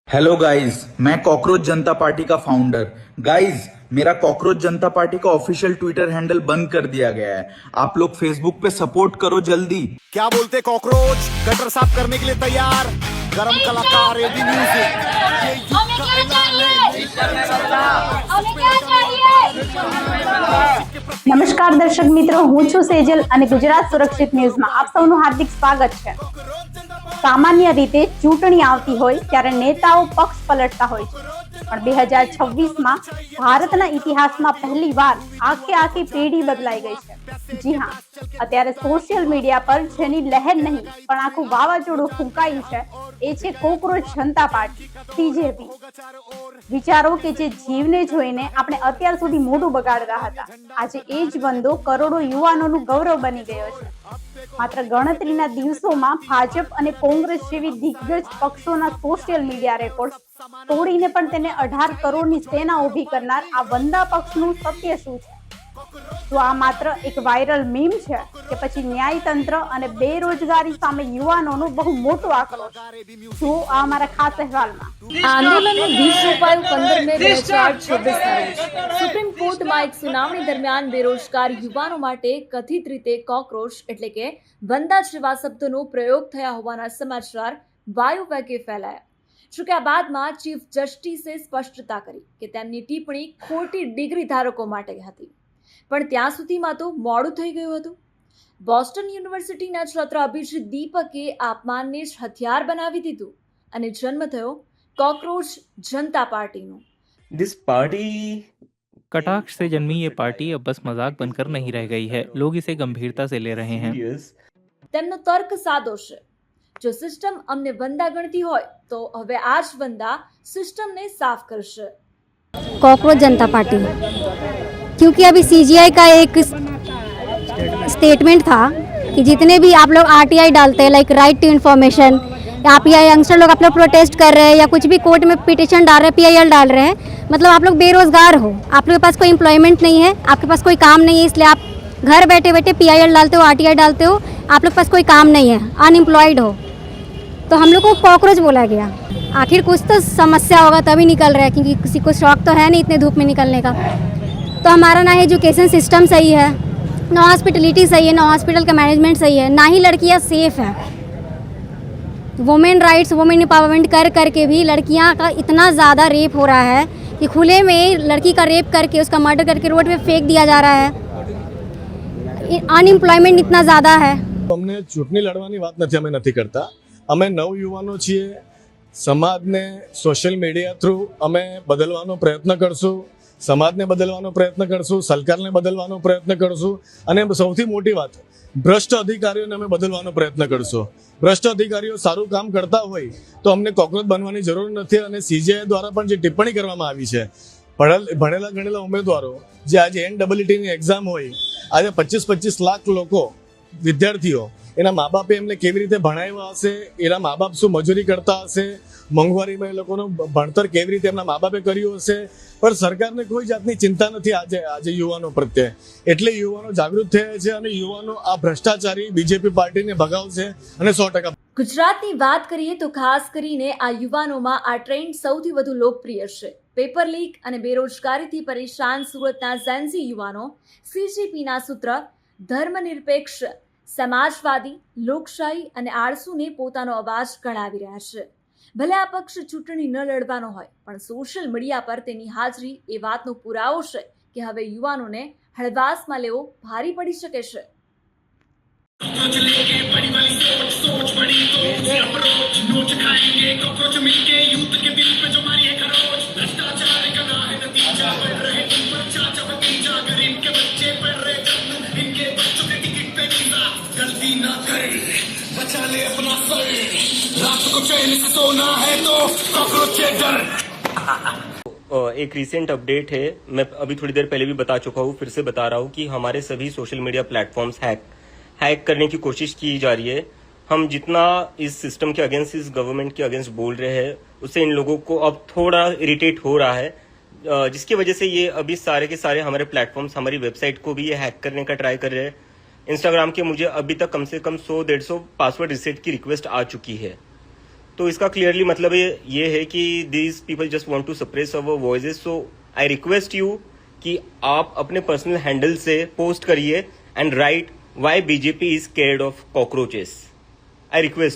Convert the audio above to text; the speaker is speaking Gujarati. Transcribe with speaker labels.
Speaker 1: हेलो गाइस, मैं कॉकरोच जनता पार्टी का फाउंडर। गाइस, मेरा कॉकरोच जनता पार्टी का ऑफिशियल ट्विटर हैंडल बंद कर दिया गया है। आप लोग फेसबुक पे सपोर्ट करो जल्दी।
Speaker 2: क्या बोलते कॉकरोच गटर साफ करने के लिए तैयार। गरम कलाकार एबी म्यूजिक। ये युग का ऐलान है।
Speaker 3: નમસ્કાર દર્શક મિત્રો, હું છું સેજલ અને ગુજરાત સુરક્ષિત ન્યૂઝમાં આપ સૌનું હાર્દિક સ્વાગત છે। સામાન્ય રીતે ચૂંટણી આવતી હોય ત્યારે નેતાઓ પક્ષ પલટતા હોય છે, પણ 2026માં ભારતના ઇતિહાસમાં પહેલીવાર આખી પેઢી બદલાઈ ગઈ છે। જી હા, અત્યારે સોશિયલ મીડિયા પર જેની લહેર નહીં પણ આખું વાવાઝોડું ફૂંકાયું છે એ છે કોકરોચ જનતા પાર્ટી બીજેપી। વિચારો કે જે જીવને જોઈને આપણે અત્યાર સુધી મોઢું બગાડતા હતા, આજે એ જ બંદો કરોડો યુવાનોનું ગૌરવ બની ગયો છે। માત્ર ગણતરીના દિવસોમાં ભાજપ અને કોંગ્રેસ જેવી દિગ્ગજ પક્ષોના સોશિયલ મીડિયા રેકોર્ડ તોડીને પણ તેને 18 કરોડની સેના ઊભી કરનાર આ વંદા પક્ષનું સત્ય શું છે? તો આ માત્ર એક વાયરલ મીમ છે કે પછી ન્યાયતંત્ર અને બેરોજગારી સામે યુવાનોનો બહુ મોટો આક્રોશ? જો આ અમારા ખાસ અહેવાલમાં।
Speaker 4: આંદોલનનું બીજ રોપાયું 15 મે 2026 ના રોજ સુપ્રીમ કોર્ટમાં એક સુનાવણી દરમિયાન બેરોજગાર યુવાનો માટે કથિત રીતે કોકરોચ એટલે કે વંદા જેવા શબ્દોનો પ્રયોગ થયા હોવાના સમાચાર વાયુ વેગે ફેલાયા। જોકે આ બાદમાં ચીફ જસ્ટિસે સ્પષ્ટતા કરી કે તેમની ટિપ્પણી ખોટી ડિગ્રી ધારકો માટે હતી, પણ ત્યાં સુધીમાં તો મોડું થઈ ગયું હતું। બોસ્ટન યુનિવર્સિટીના છાત્ર અભિજીત દીપકે અપમાનને જ હથિયાર બનાવી દીધું અને જન્મ થયો cockroach Janata party no.
Speaker 5: This party
Speaker 6: कटाक्ष से जन्मी ये पार्टी अब बस मजाक बनकर नहीं रह गई है, लोग इसे गंभीरता से ले रहे हैं।
Speaker 4: તેમનો તર્ક સાદો છે, જો સિસ્ટમ અમને વંદા ગણતી હોય તો હવે આ જ વંદા સિસ્ટમને સાફ કરશે।
Speaker 7: कॉकरोच जनता पार्टी, क्योंकि अभी सीजीआई का एक स्टेटमेंट था कि जितने भी आप लोग आरटीआई डालते हैं, लाइक राइट टू इन्फॉर्मेशन, आप या यंगस्टर लोग आप लोग प्रोटेस्ट कर रहे हैं या कुछ भी कोर्ट में पिटिशन डाल रहे हैं, पीआईएल डाल रहे हैं, मतलब आप लोग बेरोजगार हो, आप लोग के पास कोई एम्प्लॉयमेंट नहीं है, आपके पास कोई काम नहीं है, इसलिए आप घर बैठे बैठे पीआईएल डालते हो, आरटीआई डालते हो, आप लोग के पास कोई काम नहीं है, अनएम्प्लॉयड हो, तो हम लोग को कॉकरोच बोला गया। आखिर कुछ तो समस्या होगा तभी निकल रहा है, क्योंकि किसी को शौक तो है नहीं इतने धूप में निकलने का। तो हमारा ना एजुकेशन सिस्टम सही है, ना हॉस्पिटलिटी सही है, ना हॉस्पिटल का मैनेजमेंट सही है, ना ही लड़कियाँ सेफ है। वुमेन राइट्स, वुमेन एम्पावरमेंट कर करके भी लड़कियां का इतना ज़्यादा रेप हो रहा है कि खुले में लड़की का रेप करके उसका मर्डर करके रोड पे फेंक दिया जा रहा है। अनएम्प्लॉयमेंट इतना ज़्यादा है।
Speaker 8: અમને ચૂંટણી લડવાની વાત નથી, અમે નથી કરતા। અમે નવયુવાનો છીએ, સમાજને સોશિયલ મીડિયા થ્રુ અમે બદલવાનો પ્રયત્ન કરશું, સમાજને બદલવાનો પ્રયત્ન કરશું, સરકારને બદલવાનો પ્રયત્ન કરશું, અને સૌથી મોટી વાત, ભ્રષ્ટ અધિકારીઓને અમે બદલવાનો પ્રયત્ન કરશું। ભ્રષ્ટ અધિકારીઓ સારું કામ કરતા હોય તો અમને કોકરોચ બનવાની જરૂર નથી। અને સીજીઆઈ દ્વારા પણ જે ટિપ્પણી કરવામાં આવી છે, ભણેલા ગણેલા ઉમેદવારો જે આજે એનડબલ્યુટીની એક્ઝામ હોય, આજે 25-25 લાખ લોકો વિદ્યાર્થીઓ, એના મા બાપે એમને કેવી રીતે ભણાવ્યા હશે, એના મા બાપ શું મજૂરી કરતા હશે, મોંઘવારીમાં એ લોકોનું ભણતર કેવી રીતે એમના મા બાપે કર્યું હશે, પણ સરકારને કોઈ જાતની ચિંતા નથી આજે યુવાનો પ્રત્યે। એટલે યુવાનો જાગૃત થયા છે અને યુવાનો આ ભ્રષ્ટાચારી બીજેપી પાર્ટીને ભગાવશે અને 100%।
Speaker 4: ગુજરાતની વાત કરીએ તો ખાસ કરીને આ યુવાનોમાં આ ટ્રેન્ડ સૌથી વધુ લોકપ્રિય છે। પેપર લીક અને બેરોજગારીથી પરેશાન સુરતના ઝેન્ઝી યુવાનો સીજીપીના સૂત્ર ધર્મનિરપેક્ષ, સમાજવાદી, લોકશાહી અને આળસુને પોતાનો અવાજ ગણાવી રહ્યા છે। ભલે આ પક્ષ ચૂંટણી ન લડવાનો હોય, પણ સોશિયલ મીડિયા પર તેની હાજરી એ વાતનો પુરાવો છે કે હવે યુવાનોને હળવાશમાં લેવો ભારી પડી શકે છે।
Speaker 5: एक रिसेंट अपडेट है, मैं अभी थोड़ी देर पहले भी बता चुका हूँ, फिर से बता रहा हूँ कि हमारे सभी सोशल मीडिया प्लेटफॉर्म्स हैक करने की कोशिश की जा रही है। हम जितना इस सिस्टम के अगेंस्ट, इस गवर्नमेंट के अगेंस्ट बोल रहे हैं, उससे इन लोगों को अब थोड़ा इरिटेट हो रहा है, जिसकी वजह से ये अभी सारे के सारे हमारे प्लेटफॉर्म्स, हमारी वेबसाइट को भी ये हैक करने का ट्राई कर रहे हैं। इंस्टाग्राम के मुझे अभी तक कम से कम 100-150 पासवर्ड रिसेट की रिक्वेस्ट आ चुकी है। तो इसका क्लियरली मतलब ये है कि these people just want to suppress our voices. So I request you कि आप अपने पर्सनल हैंडल से पोस्ट करिए and write why BJP is scared of cockroaches. I request.